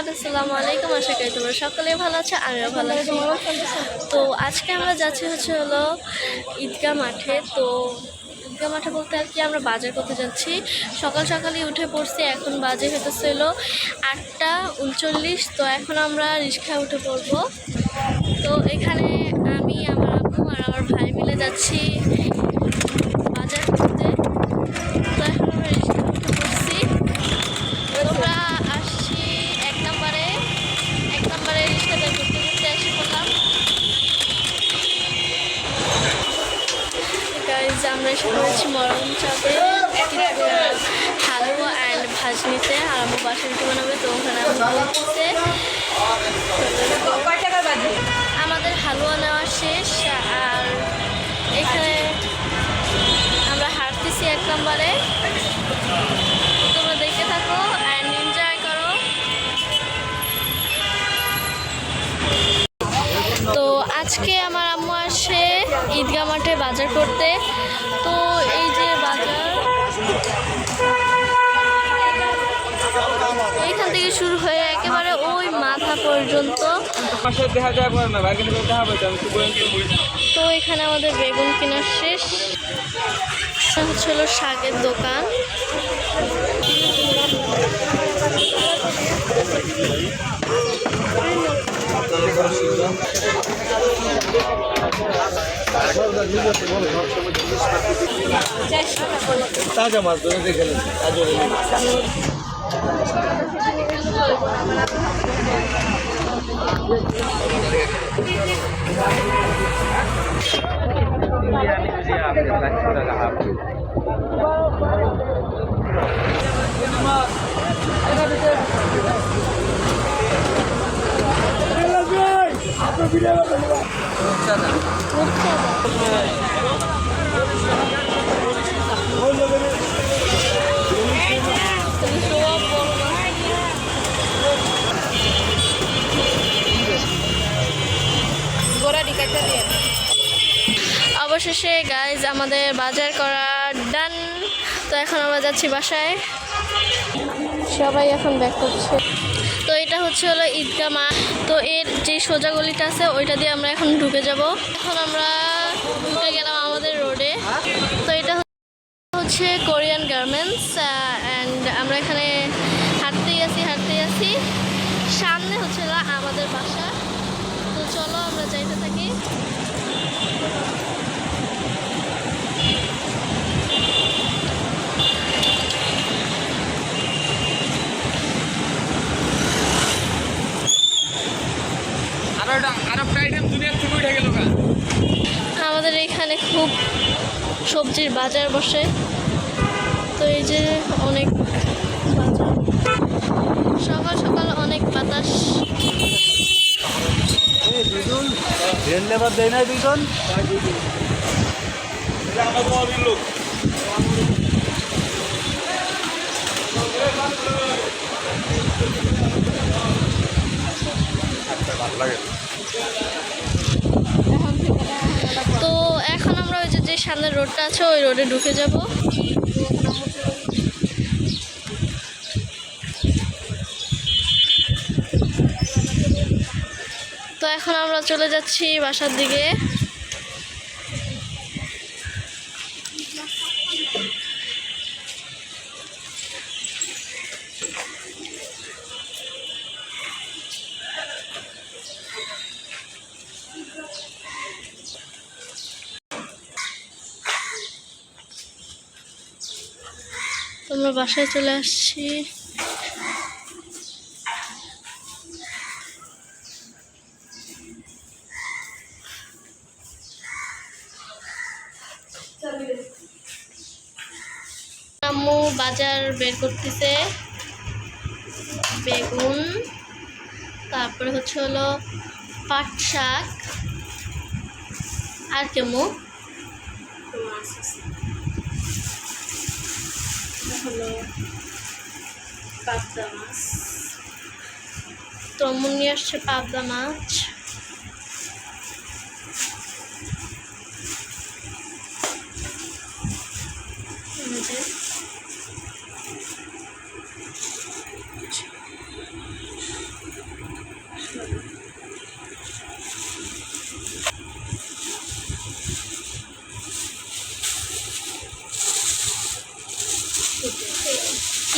Everyone, আসসালামু আলাইকুম। আশা করি তোমরা সকলেই ভালো আছো, আমিও ভালো আছি। তো আজকে আমরা যাচ্ছি হলো ঈদগাহ মাঠে। তো ঈদগাহ মাঠে বলতে আর কি, আমরা বাজার করতে যাচ্ছি। সকাল সকালই উঠে পড়ছি, এখন বাজে হতেছিল 8:39। তো এখন আমরা রিক্সায় উঠে পড়বো। তো এখানে আমি, আমার আম্মু আর আমার ভাই মিলে যাচ্ছি বাজার করতে। তো এখন আমরা রিক্সায় উঠে পড়ছি। তোমরা আসছি এক নম্বরে রিক্সা বের করতে করতে এসে পড়লাম। গাইজ, আমরা এসে পড়েছি মরম চাপে হালুয়া অ্যান্ড ভাজনিতে। আর আমার বাসায় রুটি বানাবে, তো ওখানে আমি বলতেছে আমাদের হালুয়া নেওয়া শেষ। আর এখানে আমরা হাঁটতেছি এক নম্বরে। তোমরা দেখতে থাকো অ্যান্ড এনজয় করো। তো আজকে আমার আম্মু আসে ঈদগাহ মাঠে বাজার করতে। তো এই যে বাজার, এইখান থেকে শুরু হয়ে একেবারে ওই মাথা পর্যন্ত। তো এখানে আমাদের বেগুন কেনার শেষ। হচ্ছিল শাকের দোকান। তাজা মাছ ধরে দেখে অবশেষে গাইজ আমাদের বাজার করা ডান। তো এখন আমরা যাচ্ছি বাসায়। সবাই এখন ব্যাক করছে। তো এটা হলো ঈদগাহ মাঠ। তো এর যে সোজা গলিটা আছে ওইটা দিয়ে আমরা এখন ঢুকে যাব। এখন আমরা ঢুকে গেলাম আমাদের রোডে। তো এটা হচ্ছে কোরিয়ান গার্মেন্টস অ্যান্ড আমরা এখানে হাঁটতেই আছি। সামনে হচ্ছে আমাদের বাসা। তো চলো আমরা যাইতে থাকি। আমাদের এখানে খুব সবজির বাজার বসে। তো এই যে অনেক বাজার, সকাল সকাল অনেক বাতাস। দেয় না দুজন। তো এখন আমরা ওই যে সামনের রোডটা আছে ওই রোডে ঢুকে যাব। তো এখন আমরা চলে যাচ্ছি বাসার দিকে। আমরা বাসায় চলে আসছি। আম্মু বাজার বের করতেছে। বেগুন, তারপরে হলো পাট শাক, আর কেমন পাবদা মাছ। তো আম্মু নিয়ে আসছে পাবদা মাছ।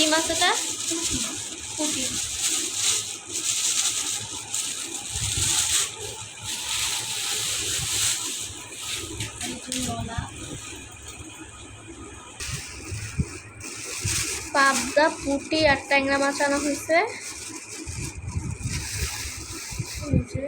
কি মাছ এটা? পুঁটি। পাবদা, পুঁটি আর ট্যাংরা মাছ আনা হয়েছে। এই যে